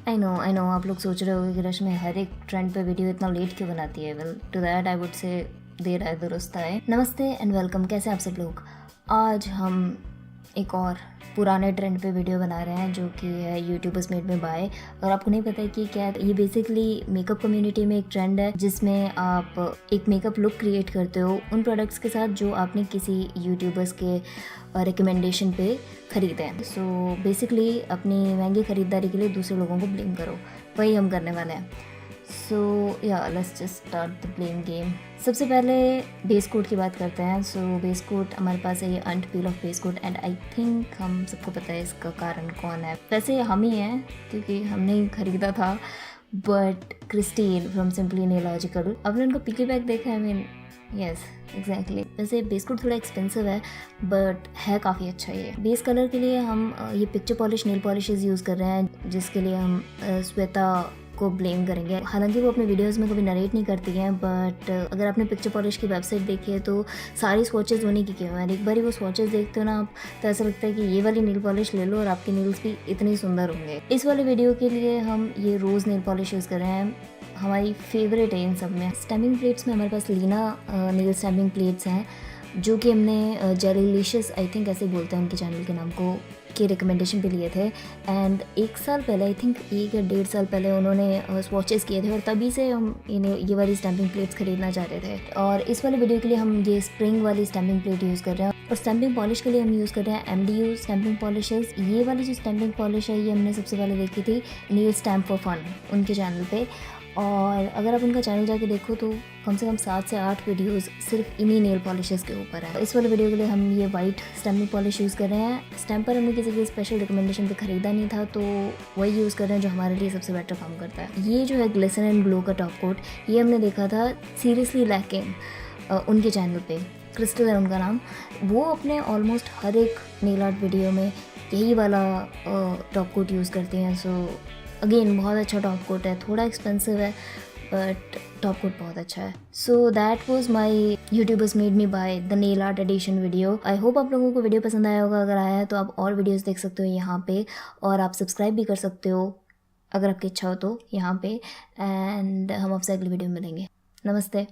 I know आप लोग सोच रहे होगे कि रश्मि हर एक ट्रेंड पे वीडियो इतना लेट क्यों बनाती है। Well to that I would say देर आए दुरुस्त आए। नमस्ते एंड वेलकम, कैसे आप सब लोग। आज हम एक और पुराने ट्रेंड पे वीडियो बना रहे हैं जो कि है यूट्यूबर्स मेड में बाय। और आपको नहीं पता है कि क्या ये बेसिकली मेकअप कम्युनिटी में एक ट्रेंड है जिसमें आप एक मेकअप लुक क्रिएट करते हो उन प्रोडक्ट्स के साथ जो आपने किसी यूट्यूबर्स के रिकमेंडेशन पे ख़रीदे हैं। सो बेसिकली अपनी महंगी ख़रीदारी के लिए दूसरे लोगों को ब्लेम करो, वही हम करने वाले हैं। सो या let's just start the blame game. सबसे पहले बेस कोट की बात करते हैं। सो बेस कोट हमारे पास है ये anti peel off base coat and I think हम सबको पता है इसका कारण कौन है। वैसे हम ही हैं क्योंकि हमने ही ख़रीदा था, बट क्रिस्टीन फ्रॉम सिंपली नॉलॉजिकल। आपने उनका पिकी बैग देखा है? I mean yes exactly. वैसे बेस कोट थोड़ा एक्सपेंसिव है बट है काफ़ी अच्छा। ये बेस कलर के लिए हम ये picture polish nail polishes use कर रहे हैं जिसके लिए हम श्वेता को ब्लेम करेंगे। हालांकि वो अपने वीडियोस में कभी नरेट नहीं करती हैं, बट अगर आपने पिक्चर पॉलिश की वेबसाइट देखी है तो सारी स्वॉचेस उन्हीं की क्यों है। एक बार वो स्वॉचेस देखते हो ना आप तो ऐसा लगता है कि ये वाली नेल पॉलिश ले लो और आपके नेल्स भी इतने सुंदर होंगे। इस वाले वीडियो के लिए हम ये रोज़ नेल पॉलिश यूज़ कर रहे हैं, हमारी फेवरेट है इन सब में। स्टैम्पिंग प्लेट्स में हमारे पास लीना नेल स्टैम्पिंग प्लेट्स हैं जो कि हमने जेलीलिशियस आई थिंक ऐसे बोलते हैं उनके चैनल के नाम को, के रिकमेंडेशन पे लिए थे। एंड 1 साल पहले आई थिंक 1 या 1.5 साल पहले उन्होंने स्वॉचेस किए थे और तभी से हम ये वाली स्टैम्पिंग प्लेट्स खरीदना चाह रहे थे। और इस वाले वीडियो के लिए हम ये स्प्रिंग वाली स्टैम्पिंग प्लेट यूज़ कर रहे हैं। और स्टैम्पिंग पॉलिश के लिए हम यूज़ कर रहे हैं MDU स्टैम्पिंग पॉलिशेस। ये वाली जो स्टैम्पिंग पॉलिश है ये हमने सबसे पहले देखी थी नील स्टैम्प फॉर फन उनके चैनल पे। और अगर आप उनका चैनल जाके देखो तो कम से कम 7 से 8 वीडियोस सिर्फ इन्हीं नेल पॉलिशेस के ऊपर है। इस वाले वीडियो के लिए हम ये वाइट स्टैम्पिंग पॉलिश यूज़ कर रहे हैं। स्टैम्पर हमने किसी के स्पेशल रिकमेंडेशन पे ख़रीदा नहीं था तो वही यूज़ कर रहे हैं जो हमारे लिए सबसे बेटर काम करता है। ये जो है ग्लिसन एंड ग्लो का टॉप कोट, ये हमने देखा था सीरियसली लैकिंग उनके चैनल पे, क्रिस्टल है उनका नाम। वो अपने ऑलमोस्ट हर एक नेल आर्ट वीडियो में यही वाला टॉप कोट यूज़ करते हैं। सो अगेन बहुत अच्छा टॉप कोट है, थोड़ा एक्सपेंसिव है बट टॉप कोट बहुत अच्छा है। So that was my YouTubers made me by the nail art edition video. I hope आप लोगों को वीडियो पसंद आया होगा। अगर आया है तो आप और वीडियोस देख सकते हो यहाँ पे, और आप सब्सक्राइब भी कर सकते हो अगर आपकी इच्छा हो तो यहाँ पे। एंड हम आपसे अगली वीडियो में मिलेंगे। नमस्ते।